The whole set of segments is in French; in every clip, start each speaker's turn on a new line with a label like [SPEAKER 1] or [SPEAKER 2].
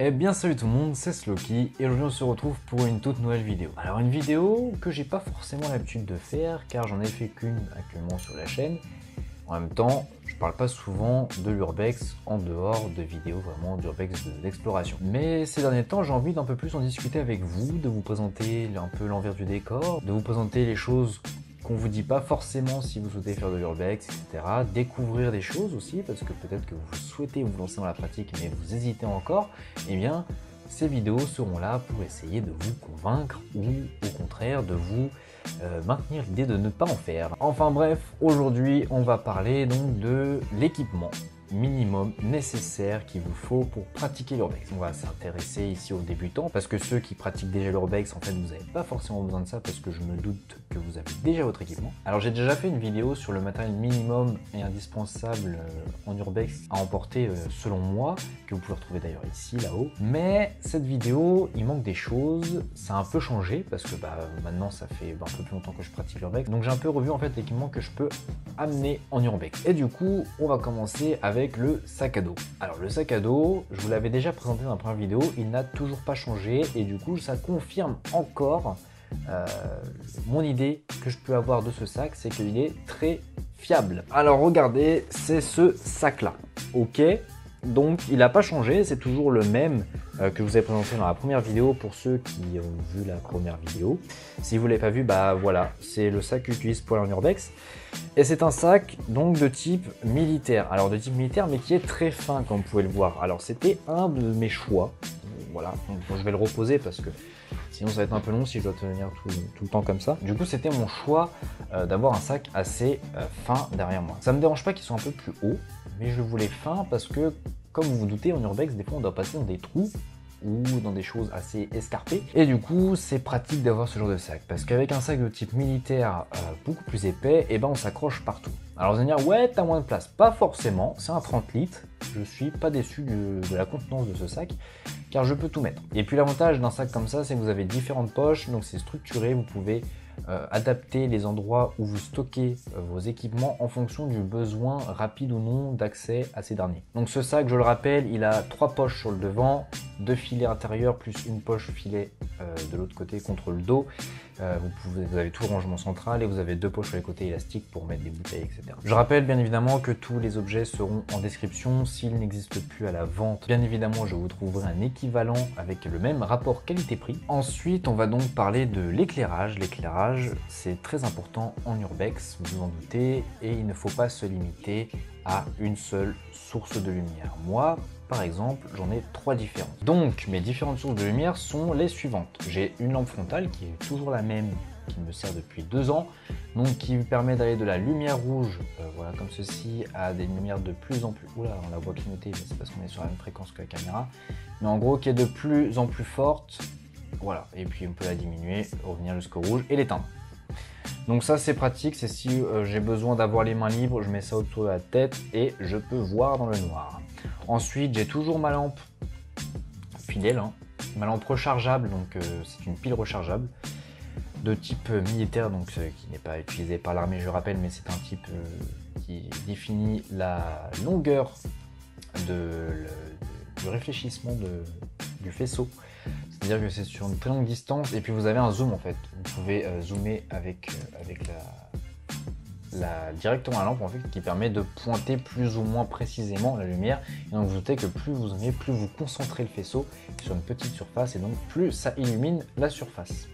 [SPEAKER 1] Eh bien salut tout le monde, c'est Slowky et aujourd'hui on se retrouve pour une toute nouvelle vidéo. Alors une vidéo que j'ai pas forcément l'habitude de faire car j'en ai fait qu'une actuellement sur la chaîne. En même temps, je parle pas souvent de l'urbex en dehors de vidéos vraiment d'urbex d'exploration. Mais ces derniers temps, j'ai envie d'un peu plus en discuter avec vous, de vous présenter un peu l'envers du décor, de vous présenter les choses qu'on vous dit pas forcément si vous souhaitez faire de l'urbex, etc. Découvrir des choses aussi, parce que peut-être que vous souhaitez vous lancer dans la pratique, mais vous hésitez encore. Eh bien, ces vidéos seront là pour essayer de vous convaincre ou au contraire de vous maintenir l'idée de ne pas en faire. Enfin bref, aujourd'hui on va parler donc de l'équipement minimum nécessaire qu'il vous faut pour pratiquer l'urbex. On va s'intéresser ici aux débutants parce que ceux qui pratiquent déjà l'urbex, en fait vous n'avez pas forcément besoin de ça parce que je me doute que vous avez déjà votre équipement. Alors j'ai déjà fait une vidéo sur le matériel minimum et indispensable en urbex à emporter selon moi, que vous pouvez retrouver d'ailleurs ici, là-haut. Mais cette vidéo, il manque des choses, ça a un peu changé parce que maintenant ça fait un peu plus longtemps que je pratique l'urbex. Donc j'ai un peu revu en fait l'équipement que je peux amener en urbex. Et du coup, on va commencer avec le sac à dos. Alors le sac à dos, je vous l'avais déjà présenté dans la première vidéo, il n'a toujours pas changé et du coup ça confirme encore mon idée que je peux avoir de ce sac, c'est qu'il est très fiable. Alors regardez, c'est ce sac là, ok? Donc il n'a pas changé, c'est toujours le même que je vous ai présenté dans la première vidéo pour ceux qui ont vu la première vidéo. Si vous ne l'avez pas vu, bah voilà, c'est le sac que j'utilise pour aller en urbex. Et c'est un sac donc de type militaire. Alors de type militaire mais qui est très fin comme vous pouvez le voir. Alors c'était un de mes choix. Voilà, donc, je vais le reposer parce que sinon ça va être un peu long si je dois tenir tout le temps comme ça. Du coup c'était mon choix d'avoir un sac assez fin derrière moi. Ça me dérange pas qu'il soit un peu plus haut, mais je le voulais fin parce que comme vous vous doutez en urbex des fois on doit passer dans des trous ou dans des choses assez escarpées. Et du coup, c'est pratique d'avoir ce genre de sac. Parce qu'avec un sac de type militaire beaucoup plus épais, et ben on s'accroche partout. Alors vous allez me dire, ouais, t'as moins de place. Pas forcément, c'est un 30 litres. Je suis pas déçu de la contenance de ce sac, car je peux tout mettre. Et puis l'avantage d'un sac comme ça, c'est que vous avez différentes poches, donc c'est structuré, vous pouvez adapter les endroits où vous stockez vos équipements en fonction du besoin rapide ou non d'accès à ces derniers. Donc ce sac, je le rappelle, il a 3 poches sur le devant, 2 filets intérieurs plus une poche filet de l'autre côté contre le dos. Vous avez tout le rangement central et vous avez 2 poches sur les côtés élastiques pour mettre des bouteilles, etc. Je rappelle bien évidemment que tous les objets seront en description. S'ils n'existent plus à la vente, bien évidemment je vous trouverai un équivalent avec le même rapport qualité-prix. Ensuite, on va donc parler de l'éclairage. L'éclairage, c'est très important en urbex, vous vous en doutez, et il ne faut pas se limiter à une seule source de lumière. Moi, par exemple, j'en ai 3 différentes. Donc, mes différentes sources de lumière sont les suivantes. J'ai une lampe frontale qui est toujours la même, qui me sert depuis 2 ans, donc qui me permet d'aller de la lumière rouge, voilà, comme ceci, à des lumières de plus en plus... Oula, on la voit clignoter, mais c'est parce qu'on est sur la même fréquence que la caméra. Mais en gros, qui est de plus en plus forte, voilà. Et puis, on peut la diminuer, revenir jusqu'au rouge et l'éteindre. Donc ça c'est pratique, c'est si j'ai besoin d'avoir les mains libres, je mets ça autour de la tête et je peux voir dans le noir. Ensuite j'ai toujours ma lampe fidèle, hein, ma lampe rechargeable, donc c'est une pile rechargeable de type militaire, donc qui n'est pas utilisé par l'armée je rappelle, mais c'est un type qui définit la longueur du réfléchissement du faisceau. C'est-à-dire que c'est sur une très longue distance et puis vous avez un zoom en fait. Vous pouvez zoomer avec directement la lampe en fait, qui permet de pointer plus ou moins précisément la lumière. Et donc vous notez que plus vous zoomez, plus vous concentrez le faisceau sur une petite surface et donc plus ça illumine la surface.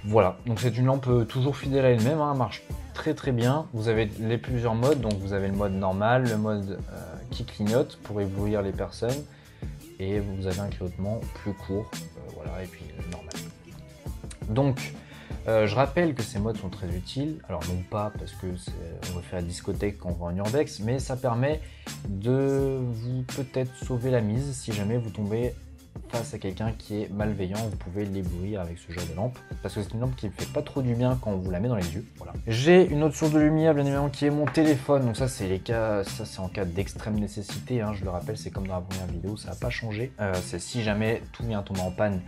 [SPEAKER 1] Voilà, donc c'est une lampe toujours fidèle à elle-même, hein, marche très très bien. Vous avez les plusieurs modes, donc vous avez le mode normal, le mode qui clignote pour éblouir les personnes. Et vous avez un clignotement plus court, voilà, et puis normal. Donc, je rappelle que ces modes sont très utiles, alors non pas parce que on va faire la discothèque quand on va en urbex, mais ça permet de vous peut-être sauver la mise si jamais vous tombez face à quelqu'un qui est malveillant, vous pouvez l'éblouir avec ce genre de lampe, parce que c'est une lampe qui ne fait pas trop du bien quand on vous la met dans les yeux. Voilà. J'ai une autre source de lumière bien évidemment qui est mon téléphone, donc ça c'est en cas d'extrême nécessité, hein, je le rappelle, c'est comme dans la première vidéo, ça n'a pas changé. C'est si jamais tout vient tomber en panne,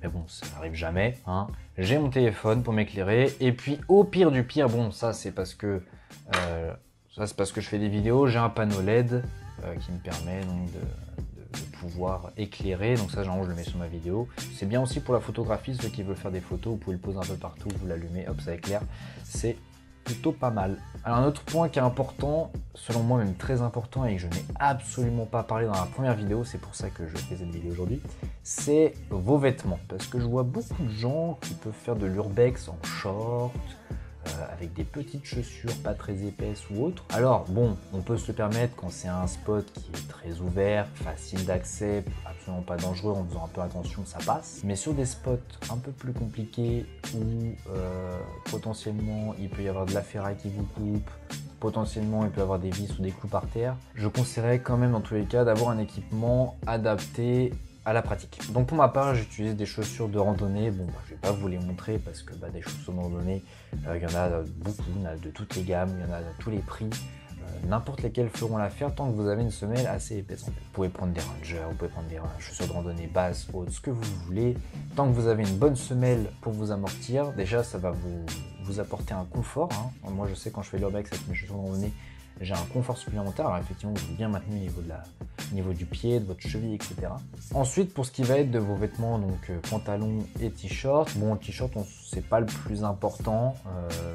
[SPEAKER 1] mais bon ça n'arrive jamais, hein. J'ai mon téléphone pour m'éclairer, et puis au pire du pire, bon ça c'est parce que je fais des vidéos, j'ai un panneau LED qui me permet donc pouvoir éclairer. Donc ça, je le mets sur ma vidéo. C'est bien aussi pour la photographie, ceux qui veulent faire des photos, vous pouvez le poser un peu partout, vous l'allumez, hop, ça éclaire. C'est plutôt pas mal. Alors un autre point qui est important, selon moi même très important et que je n'ai absolument pas parlé dans la première vidéo, c'est pour ça que je fais cette vidéo aujourd'hui, c'est vos vêtements. Parce que je vois beaucoup de gens qui peuvent faire de l'urbex en short, avec des petites chaussures pas très épaisses ou autres. Alors bon, on peut se le permettre quand c'est un spot qui est très ouvert, facile d'accès, absolument pas dangereux, en faisant un peu attention, ça passe. Mais sur des spots un peu plus compliqués où potentiellement il peut y avoir de la ferraille qui vous coupe, potentiellement il peut y avoir des vis ou des clous par terre, je conseillerais quand même dans tous les cas d'avoir un équipement adapté à la pratique. Donc pour ma part, j'utilise des chaussures de randonnée. Bon, je vais pas vous les montrer parce que des chaussures de randonnée, il y en a beaucoup, il y en a de toutes les gammes, il y en a de tous les prix. N'importe lesquelles feront l'affaire tant que vous avez une semelle assez épaisse. Vous pouvez prendre des Rangers, vous pouvez prendre des chaussures de randonnée basses, hautes, ce que vous voulez. Tant que vous avez une bonne semelle pour vous amortir, déjà ça va vous apporter un confort. Hein. Moi je sais quand je fais l'urbex avec mes chaussures de randonnée, j'ai un confort supplémentaire. Alors effectivement, vous êtes bien maintenu au niveau du pied, de votre cheville, etc. Ensuite, pour ce qui va être de vos vêtements, donc pantalons et t-shirts, bon, t-shirt, c'est pas le plus important.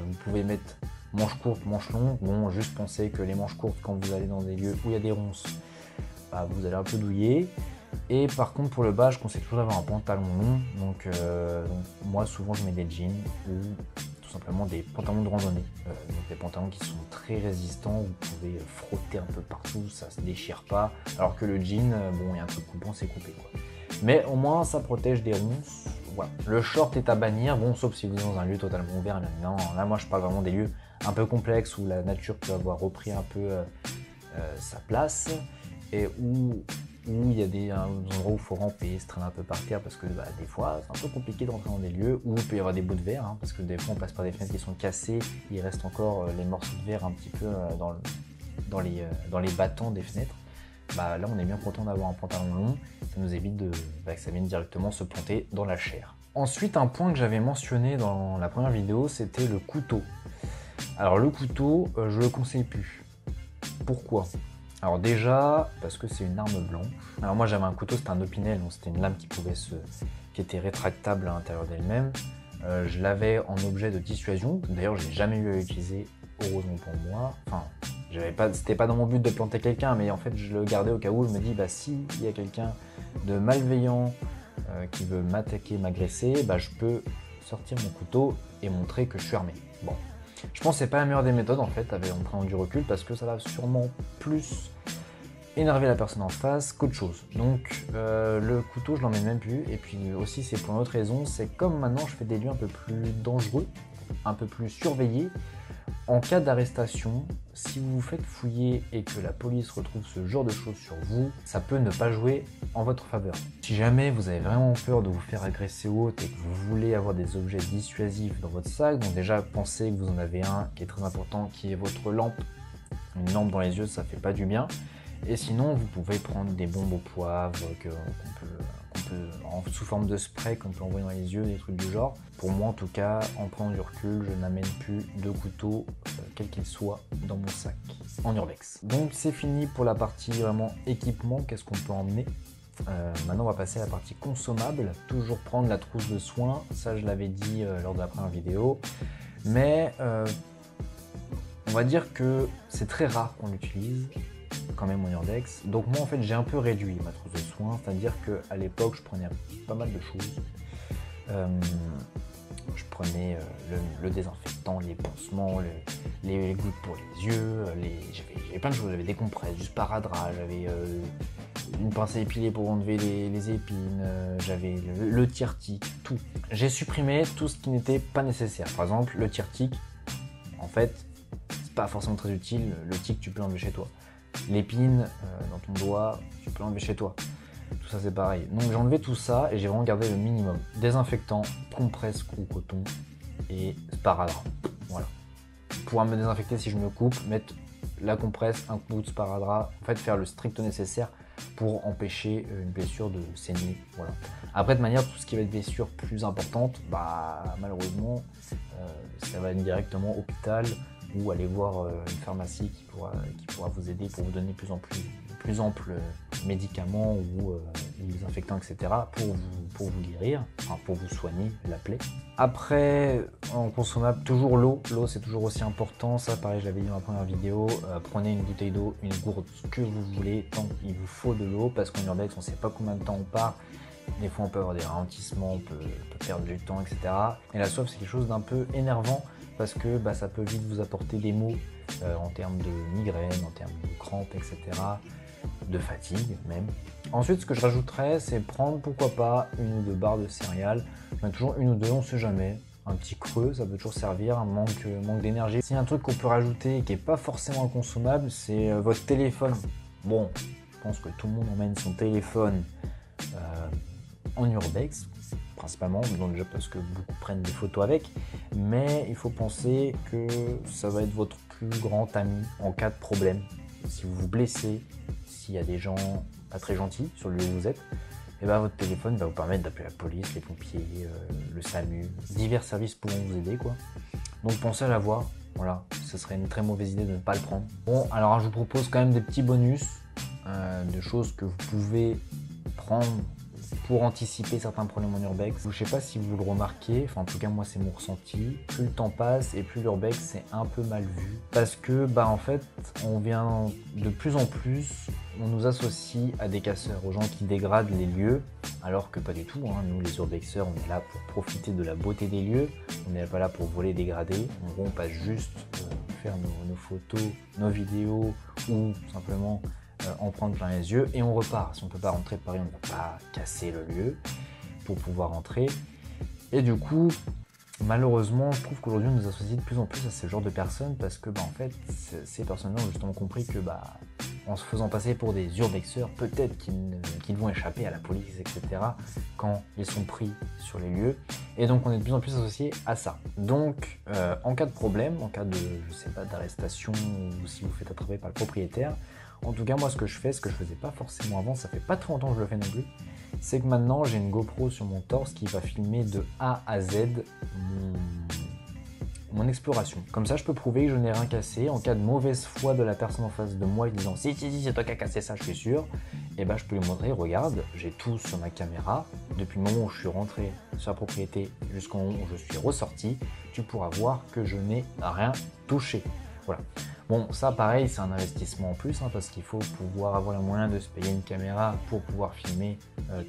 [SPEAKER 1] Vous pouvez mettre manches courtes, manches longues. Bon, juste pensez que les manches courtes, quand vous allez dans des lieux où il y a des ronces, bah, vous allez un peu douiller. Et par contre, pour le bas, je conseille toujours d'avoir un pantalon long. Donc moi, souvent, je mets des jeans ou tout simplement des pantalons de randonnée. Donc des pantalons qui sont très résistants, vous pouvez frotter un peu partout, ça se déchire pas. Alors que le jean, bon, il y a un truc coupant, c'est coupé quoi. Mais au moins, ça protège des ronces. Voilà. Le short est à bannir, bon, sauf si vous êtes dans un lieu totalement ouvert. Non, là, moi, je parle vraiment des lieux un peu complexes où la nature peut avoir repris un peu sa place et où il y a des endroits où il faut ramper, se traîner un peu par terre parce que des fois c'est un peu compliqué de rentrer dans des lieux où il peut y avoir des bouts de verre, hein, parce que des fois on passe par des fenêtres qui sont cassées, il reste encore les morceaux de verre un petit peu dans les battants des fenêtres. Là on est bien content d'avoir un pantalon long, ça nous évite que ça vienne directement se planter dans la chair. Ensuite, un point que j'avais mentionné dans la première vidéo, c'était le couteau. Alors le couteau, je le conseille plus. Pourquoi ? Alors déjà, parce que c'est une arme blanche. Alors moi j'avais un couteau, c'était un Opinel, donc c'était une lame qui était rétractable à l'intérieur d'elle-même. Je l'avais en objet de dissuasion, d'ailleurs je n'ai jamais eu à l'utiliser, heureusement pour moi. Enfin, c'était pas dans mon but de planter quelqu'un, mais en fait je le gardais au cas où je me dis, si il y a quelqu'un de malveillant qui veut m'attaquer, m'agresser, je peux sortir mon couteau et montrer que je suis armé. Bon. Je pense que c'est pas la meilleure des méthodes en fait, en prenant du recul, parce que ça va sûrement plus énerver la personne en face qu'autre chose. Donc le couteau, je l'emmène même plus. Et puis aussi, c'est pour une autre raison, c'est comme maintenant je fais des lieux un peu plus dangereux, un peu plus surveillés. En cas d'arrestation, si vous vous faites fouiller et que la police retrouve ce genre de choses sur vous, ça peut ne pas jouer en votre faveur. Si jamais vous avez vraiment peur de vous faire agresser ou autre et que vous voulez avoir des objets dissuasifs dans votre sac, donc déjà pensez que vous en avez un qui est très important, qui est votre lampe. Une lampe dans les yeux, ça fait pas du bien. Et sinon, vous pouvez prendre des bombes au poivre sous forme de spray qu'on peut envoyer dans les yeux, des trucs du genre. Pour moi, en tout cas, en prenant du recul, je n'amène plus de couteau, quel qu'il soit, dans mon sac en urbex. Donc c'est fini pour la partie vraiment équipement, qu'est-ce qu'on peut emmener. Maintenant, on va passer à la partie consommable. Toujours prendre la trousse de soins, ça je l'avais dit lors de la première vidéo. Mais on va dire que c'est très rare qu'on l'utilise quand même en urbex. Donc moi en fait j'ai un peu réduit ma trousse de soins, c'est-à-dire qu'à l'époque je prenais pas mal de choses. Je prenais le désinfectant, les pansements, les gouttes pour les yeux, j'avais plein de choses, j'avais des compresses, du sparadrap, j'avais une pince à épiler pour enlever les épines, j'avais le tire-tic, tout. J'ai supprimé tout ce qui n'était pas nécessaire. Par exemple le tire-tic, en fait c'est pas forcément très utile, le tic tu peux l'enlever chez toi. L'épine dans ton doigt, tu peux l'enlever chez toi. Tout ça c'est pareil. Donc j'ai enlevé tout ça et j'ai vraiment gardé le minimum. Désinfectant, compresse ou coton et sparadrap. Voilà. Pour me désinfecter si je me coupe, mettre la compresse, un coup de sparadrap, en fait faire le strict nécessaire pour empêcher une blessure de saigner. Voilà. Après de manière, tout ce qui va être blessure plus importante, malheureusement ça va être directement hôpital ou aller voir une pharmacie qui pourra vous aider pour vous donner de plus en plus plus amples médicaments ou désinfectants, etc. pour vous guérir, enfin pour vous soigner la plaie. Après, en consommable, toujours l'eau. L'eau, c'est toujours aussi important. Ça, pareil, je l'avais dit dans la première vidéo. Prenez une bouteille d'eau, une gourde, ce que vous voulez, tant qu'il vous faut de l'eau, parce qu'en urbex, on ne sait pas combien de temps on part. Des fois, on peut avoir des ralentissements, on peut perdre du temps, etc. Et la soif, c'est quelque chose d'un peu énervant, parce que ça peut vite vous apporter des maux en termes de migraine, en termes de crampes, etc. De fatigue même. Ensuite, ce que je rajouterais, c'est prendre, pourquoi pas, une ou deux barres de céréales. Toujours une ou deux, on ne sait jamais. Un petit creux, ça peut toujours servir, un manque d'énergie. S'il y a un truc qu'on peut rajouter qui n'est pas forcément inconsommable, c'est votre téléphone. Bon, je pense que tout le monde emmène son téléphone en urbex, principalement, donc déjà parce que beaucoup prennent des photos avec, mais il faut penser que ça va être votre plus grand ami en cas de problème. Si vous vous blessez, s'il y a des gens pas très gentils sur le lieu où vous êtes, et votre téléphone va vous permettre d'appeler la police, les pompiers, le SAMU, divers services pourront vous aider, quoi. Donc pensez à l'avoir, voilà, ce serait une très mauvaise idée de ne pas le prendre. Bon, alors je vous propose quand même des petits bonus, de choses que vous pouvez prendre pour anticiper certains problèmes en urbex. Je ne sais pas si vous le remarquez, enfin en tout cas moi c'est mon ressenti, plus le temps passe et plus l'urbex c'est un peu mal vu. Parce que en fait on vient de plus en plus, on nous associe à des casseurs, aux gens qui dégradent les lieux, alors que pas du tout, hein. Nous les urbexeurs on est là pour profiter de la beauté des lieux, on n'est pas là pour voler, dégrader, en gros on passe juste faire nos photos, nos vidéos ou simplement en prendre plein les yeux et on repart. Si on ne peut pas rentrer de Paris, on ne va pas casser le lieu pour pouvoir rentrer. Et du coup, malheureusement, je trouve qu'aujourd'hui on nous associe de plus en plus à ce genre de personnes parce que en fait, ces personnes-là ont justement compris que en se faisant passer pour des urbexeurs, peut-être qu'ils vont échapper à la police, etc. quand ils sont pris sur les lieux. Et donc on est de plus en plus associé à ça. Donc en cas de problème, en cas de, je sais pas, d'arrestation ou si vous faites attraper par le propriétaire, en tout cas, moi, ce que je fais, ce que je faisais pas forcément avant, ça fait pas très longtemps que je le fais non plus, c'est que maintenant, j'ai une GoPro sur mon torse qui va filmer de A à Z mon exploration. Comme ça, je peux prouver que je n'ai rien cassé. En cas de mauvaise foi de la personne en face de moi, disant si, c'est toi qui as cassé ça, je suis sûr, et je peux lui montrer, regarde, j'ai tout sur ma caméra. Depuis le moment où je suis rentré sur la propriété jusqu'au moment où je suis ressorti, tu pourras voir que je n'ai rien touché. Voilà. Bon, ça pareil, c'est un investissement en plus, parce qu'il faut pouvoir avoir les moyens de se payer une caméra pour pouvoir filmer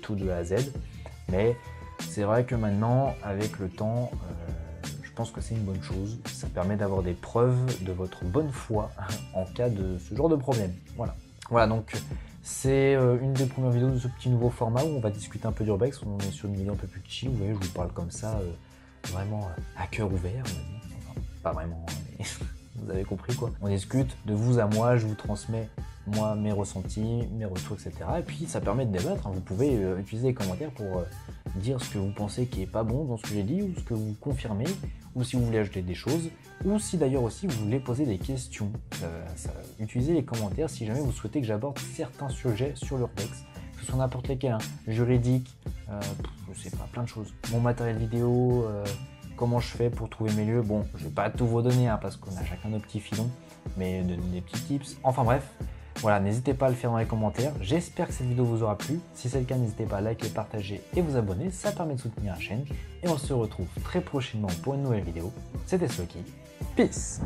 [SPEAKER 1] tout de A à Z. Mais c'est vrai que maintenant, avec le temps, je pense que c'est une bonne chose. Ça permet d'avoir des preuves de votre bonne foi en cas de ce genre de problème. Voilà, donc c'est une des premières vidéos de ce petit nouveau format où on va discuter un peu d'urbex. On est sur une vidéo un peu plus chill, vous voyez, je vous parle comme ça, vraiment à cœur ouvert. Enfin, pas vraiment, mais... Vous avez compris quoi. On discute de vous à moi, je vous transmets moi mes ressentis, mes retours, etc. Et puis ça permet de débattre, Vous pouvez utiliser les commentaires pour dire ce que vous pensez qui est pas bon dans ce que j'ai dit, ou ce que vous confirmez, ou si vous voulez ajouter des choses, ou si d'ailleurs aussi vous voulez poser des questions. Utilisez les commentaires si jamais vous souhaitez que j'aborde certains sujets sur l'urbex, que ce soit n'importe lesquels, juridique, je sais pas, plein de choses. Mon matériel vidéo, comment je fais pour trouver mes lieux. Bon, je vais pas tout vous donner parce qu'on a chacun nos petits filons, mais des petits tips. Enfin bref, voilà, n'hésitez pas à le faire dans les commentaires. J'espère que cette vidéo vous aura plu. Si c'est le cas, n'hésitez pas à liker, partager et vous abonner. Ça permet de soutenir la chaîne. Et on se retrouve très prochainement pour une nouvelle vidéo. C'était Sloky. Peace!